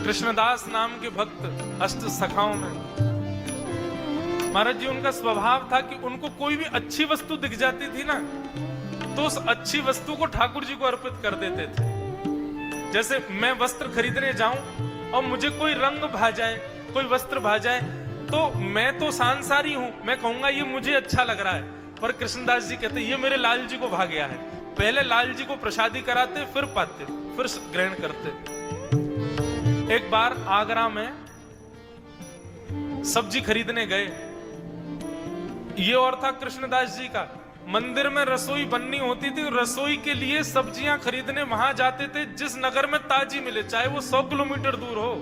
कृष्णदास नाम के भक्त अष्ट सखाओं में महाराज जी, उनका स्वभाव था कि उनको कोई भी अच्छी वस्तु दिख जाती थी ना, तो उस अच्छी वस्तु को ठाकुर जी को अर्पित कर देते थे। जैसे मैं वस्त्र खरीदने जाऊं और मुझे कोई रंग भा जाए, कोई वस्त्र भा जाए, तो मैं तो सांसारी हूं, मैं कहूंगा ये मुझे अच्छा लग रहा है, पर कृष्णदास जी कहते ये मेरे लाल जी को भा गया है। पहले लाल जी को प्रसादी कराते, फिर पाते, फिर ग्रहण करते। एक बार आगरा में सब्जी खरीदने गए, ये और था कृष्णदास जी का, मंदिर में रसोई बननी होती थी, रसोई के लिए सब्जियां खरीदने वहां जाते थे जिस नगर में ताजी मिले, चाहे वो 100 किलोमीटर दूर हो,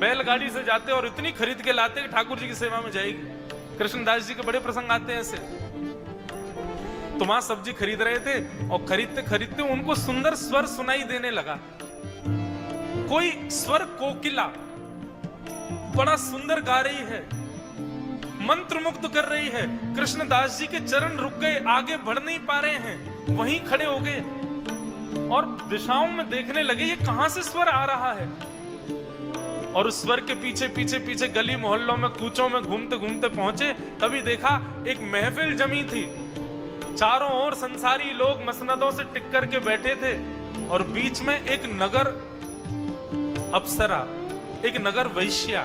बैलगाड़ी से जाते और इतनी खरीद के लाते कि ठाकुर जी की सेवा में जाएगी। कृष्णदास जी के बड़े प्रसंग आते हैं ऐसे। तो वहां सब्जी खरीद रहे थे और खरीदते खरीदते उनको सुंदर स्वर सुनाई देने लगा। कोई स्वर कोकिला बड़ा सुंदर गा रही है, मंत्र मुग्ध कर रही है। कृष्णदास जी के चरण रुक गए, आगे बढ़ नहीं पा रहे हैं, वहीं खड़े हो गए और दिशाओं में देखने लगे ये कहां से स्वर आ रहा है। और उस स्वर के पीछे पीछे पीछे गली मोहल्लों में कूचों में घूमते घूमते पहुंचे, तभी देखा एक महफिल जमी थी, चारों ओर संसारी लोग मसनदों से टिक करके बैठे थे और बीच में एक नगर अप्सरा, एक नगर वैश्या,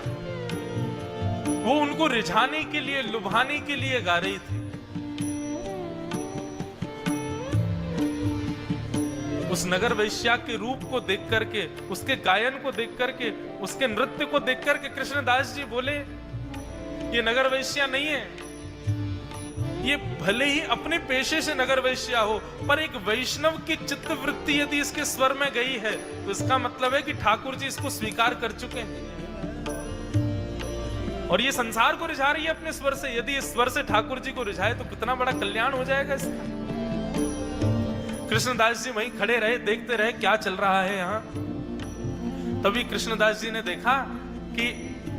वो उनको रिझाने के लिए, लुभाने के लिए गा रही थी। उस नगर वैश्या के रूप को देख करके, उसके गायन को देख करके, उसके नृत्य को देख करके कृष्णदास जी बोले ये नगर वैश्या नहीं है, ये भले ही अपने पेशे से नगर वैश्या हो, पर एक वैष्णव की चित्त वृत्ति यदि इसके स्वर में गई है तो इसका मतलब है कि ठाकुर जी इसको स्वीकार कर चुके हैं और ये संसार को रिझा रही है अपने स्वर से। यदि इस स्वर से ठाकुर जी को रिझाए तो कितना बड़ा कल्याण हो जाएगा इसका। कृष्णदास जी वहीं खड़े रहे, देखते रहे क्या चल रहा है यहाँ। तभी कृष्णदास जी ने देखा कि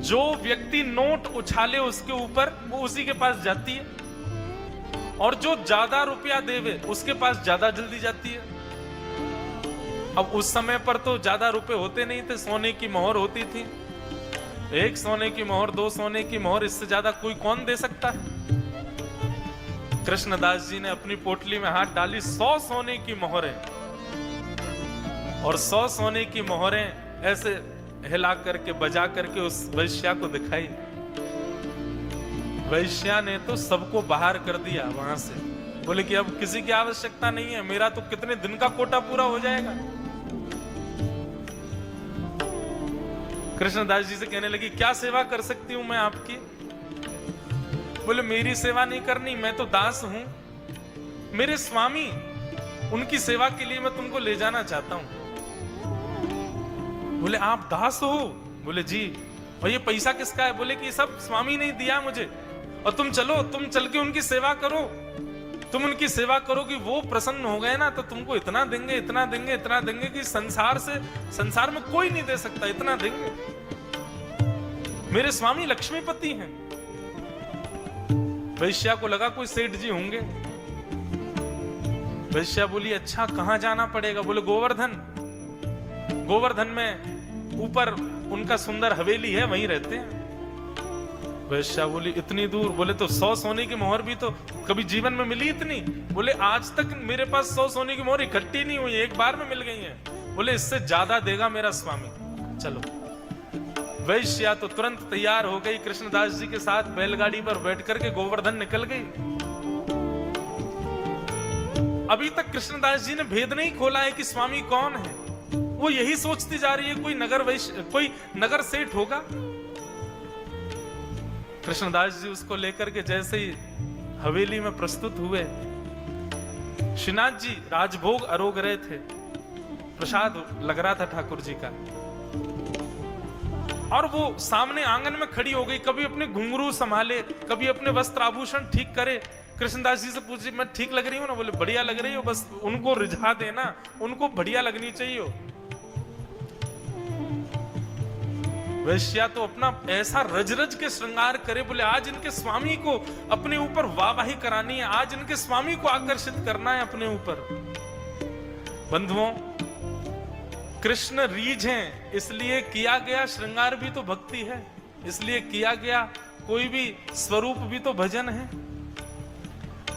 जो व्यक्ति नोट उछाले उसके ऊपर, वो उसी के पास जाती है, और जो ज्यादा रुपया देवे उसके पास ज्यादा जल्दी जाती है। अब उस समय पर तो ज्यादा रुपए होते नहीं थे, सोने की मोहर होती थी, 1 सोने की मोहर, 2 सोने की मोहर, इससे ज्यादा कोई कौन दे सकता है। कृष्णदास जी ने अपनी पोटली में हाथ डाली, 100 सोने की मोहरें, और 100 सोने की मोहरें ऐसे हिला करके, बजा करके उस वैश्या को दिखाई। वैश्या ने तो सबको बाहर कर दिया वहां से, बोले कि अब किसी की आवश्यकता नहीं है, मेरा तो कितने दिन का कोटा पूरा हो जाएगा। कृष्णदास जी से कहने लगी क्या सेवा कर सकती हूं मैं आपकी। बोले मेरी सेवा नहीं करनी, मैं तो दास हूं, मेरे स्वामी, उनकी सेवा के लिए मैं तुमको ले जाना चाहता हूं। बोले आप दास हो? बोले जी। और ये पैसा किसका है? बोले कि सब स्वामी ने दिया मुझे, और तुम चलो, तुम चल के उनकी सेवा करो, तुम उनकी सेवा करोगी, वो प्रसन्न हो गए ना तो तुमको इतना देंगे, इतना देंगे, इतना देंगे कि संसार में कोई नहीं दे सकता, इतना देंगे। मेरे स्वामी लक्ष्मीपति हैं। वैश्या को लगा कोई सेठ जी होंगे। वैश्या बोली अच्छा कहां जाना पड़ेगा? बोले गोवर्धन, गोवर्धन में ऊपर उनका सुंदर हवेली है, वहीं रहते हैं। वैश्या बोली इतनी दूर? बोले तो 100 सोने की मोहर भी तो कभी जीवन में मिली इतनी? बोले आज तक मेरे पास 100 सोने की मोहर इकट्ठी नहीं हुई, एक बार में मिल गई है। बोले इससे ज्यादा देगा मेरा स्वामी, चलो। वैश्या तो तुरंत तैयार हो गई, कृष्णदास जी के साथ बैलगाड़ी पर बैठ करके गोवर्धन निकल गई। अभी तक कृष्णदास जी ने भेद नहीं खोला है कि स्वामी कौन है, वो यही सोचती जा रही है कोई नगर सेठ होगा। कृष्णदास जी उसको लेकर के जैसे ही हवेली में प्रस्तुत हुए, श्रीनाथ जी राजभोग अरोग रहे थे, प्रसाद लग रहा था ठाकुर जी का, और वो सामने आंगन में खड़ी हो गई, कभी अपने घुंघरू संभाले, कभी अपने वस्त्र आभूषण ठीक करे। कृष्णदास जी से पूछे मैं ठीक लग रही हूँ ना? बोले बढ़िया लग रही हो, बस उनको रिझा देना, उनको बढ़िया लगनी चाहिए। वैश्या तो अपना ऐसा रज रज के श्रृंगार करे, बोले आज इनके स्वामी को अपने ऊपर वाहवाही करानी है, आज इनके स्वामी को आकर्षित करना है अपने ऊपर। बंधुओं, कृष्ण रीझ हैं, इसलिए किया गया श्रृंगार भी तो भक्ति है, इसलिए किया गया कोई भी स्वरूप भी तो भजन है।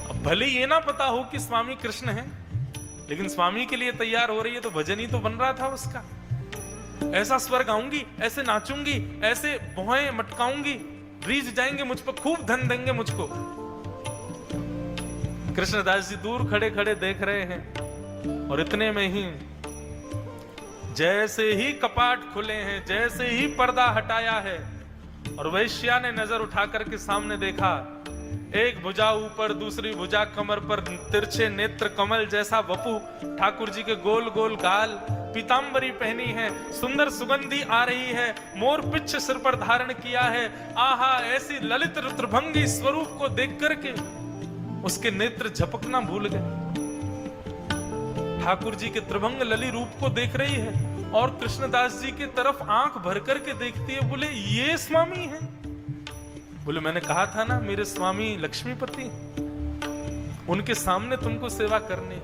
अब भले ये ना पता हो कि स्वामी कृष्ण है, लेकिन स्वामी के लिए तैयार हो रही है तो भजन ही तो बन रहा था उसका। ऐसा स्वर गाऊंगी, ऐसे नाचूंगी, ऐसे भौएं मटकाऊंगी, रीझ जाएंगे मुझ पर, खूब धन देंगे मुझको। कृष्णदास जी दूर खड़े खड़े देख रहे हैं और इतने में ही जैसे ही कपाट खुले हैं, जैसे ही पर्दा हटाया है और वैश्या ने नजर उठा करके सामने देखा, एक भुजा ऊपर दूसरी भुजा कमर पर, तिरछे नेत्र कमल जैसा वपु, ठाकुर जी के गोल गोल गाल, पीतांबरी पहनी है, सुंदर सुगंधी आ रही है, मोर पिच्छ सिर पर धारण किया है। आहा, ऐसी ललित रुद्रभंगी स्वरूप को देख करके उसके नेत्र झपकना भूल गए। ठाकुर जी के त्रिभंग लली रूप को देख रही है और कृष्णदास जी की तरफ आंख भर करके देखती है। बोले ये स्वामी है? बोले मैंने कहा था ना मेरे स्वामी लक्ष्मीपति, उनके सामने तुमको सेवा करनी।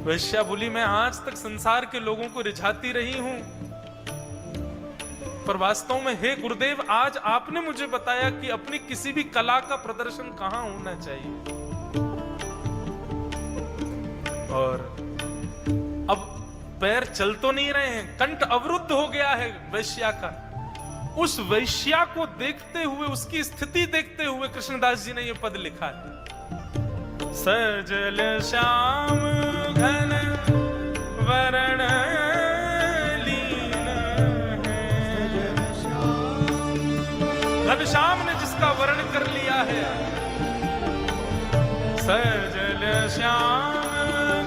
वैश्या बोली मैं आज तक संसार के लोगों को रिझाती रही हूं, पर वास्तव में हे गुरुदेव आज आपने मुझे बताया कि अपनी किसी भी कला का प्रदर्शन कहां होना चाहिए। और अब पैर चल तो नहीं रहे हैं, कंठ अवरुद्ध हो गया है वैश्या का। उस वैश्या को देखते हुए, उसकी स्थिति देखते हुए कृष्णदास जी ने यह पद लिखा है, सजल श्याम घन वरण लीन है। घनश्याम ने जिसका वर्ण कर लिया है, सजल श्याम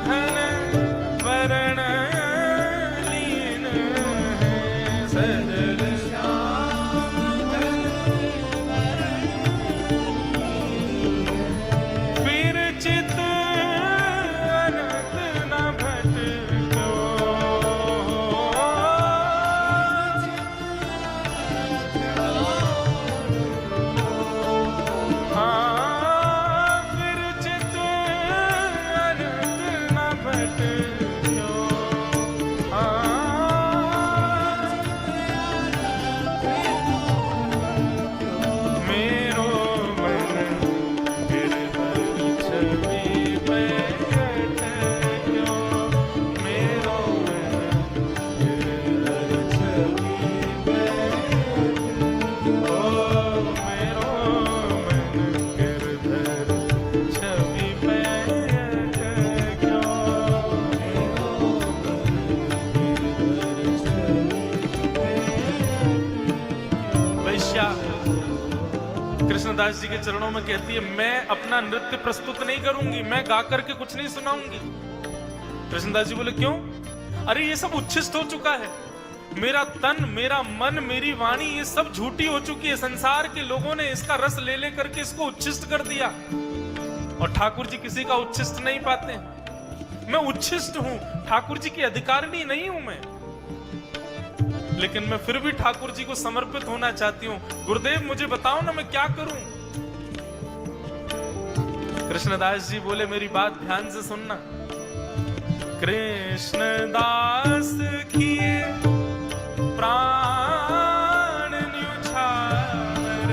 घन वरण लीन है, सजल कृष्णदास जी के चरणों में कहती है मैं अपना नृत्य प्रस्तुत नहीं करूंगी, मैं गा करके कुछ नहीं सुनाऊंगी। कृष्णदास जी बोले क्यों? अरे ये सब उच्छिष्ट हो चुका है, मेरा तन, मेरा मन, मेरी वाणी ये सब झूठी हो चुकी है। संसार के लोगों ने इसका रस ले ले करके इसको उच्छिष्ट कर दिया और ठाकुर जी किसी का उच्छिष्ट नहीं पाते। मैं उच्छिष्ट हूं, ठाकुर जी की अधिकारिणी नहीं हूं मैं, लेकिन मैं फिर भी ठाकुर जी को समर्पित होना चाहती हूँ। गुरुदेव मुझे बताओ ना मैं क्या करूं? कृष्णदास जी बोले मेरी बात ध्यान से सुनना। कृष्णदास किए प्राण न्योछावर,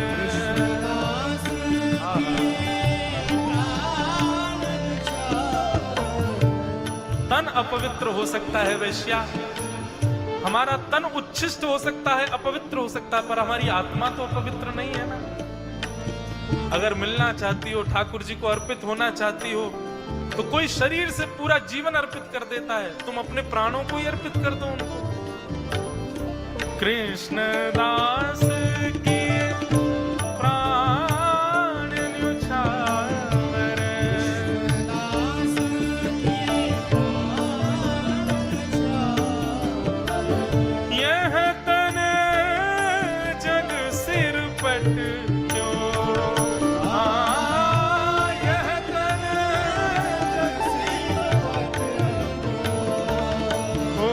तन अपवित्र हो सकता है वैश्या, हमारा तन उच्छिष्ट हो सकता है, अपवित्र हो सकता है, पर हमारी आत्मा तो अपवित्र नहीं है ना। अगर मिलना चाहती हो, ठाकुर जी को अर्पित होना चाहती हो, तो कोई शरीर से पूरा जीवन अर्पित कर देता है, तुम अपने प्राणों को ही अर्पित कर दो उनको। कृष्णदास की प्राण न्योछावर, यह तन जग सिर पट क्यों, यह तन जग सिर पट, हो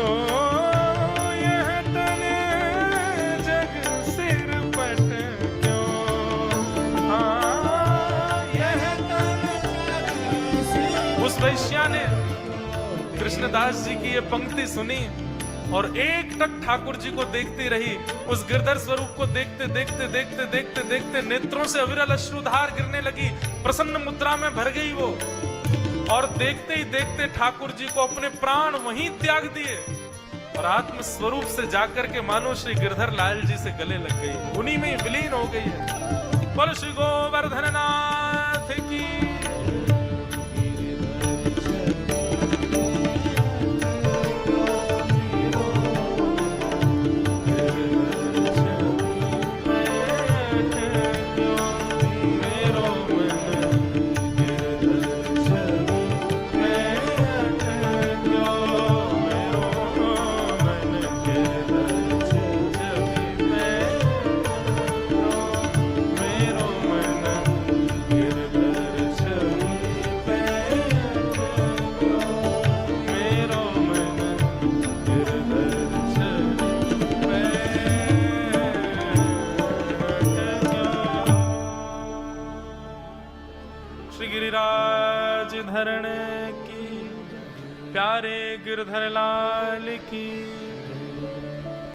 यह तन जग सिर पट क्यों, यह तन जग सिर। उस वैश्या ने कृष्णदास जी की ये पंक्ति सुनी और एक टक ठाकुर जी को देखती रही। उस गिरधर स्वरूप को देखते देखते देखते देखते देखते नेत्रों से अविरल अश्रुधार गिरने लगी। प्रसन्न मुद्रा में भर गई वो, और देखते ही देखते ठाकुर जी को अपने प्राण वहीं त्याग दिए और आत्म स्वरूप से जाकर के मानो श्री गिरधर लाल जी से गले लग गई, उन्हीं में विलीन हो गई है। बोल श्री गोवर्धन नाथ की। गिरिराज धरण की, प्यारे गिरधर लाल की।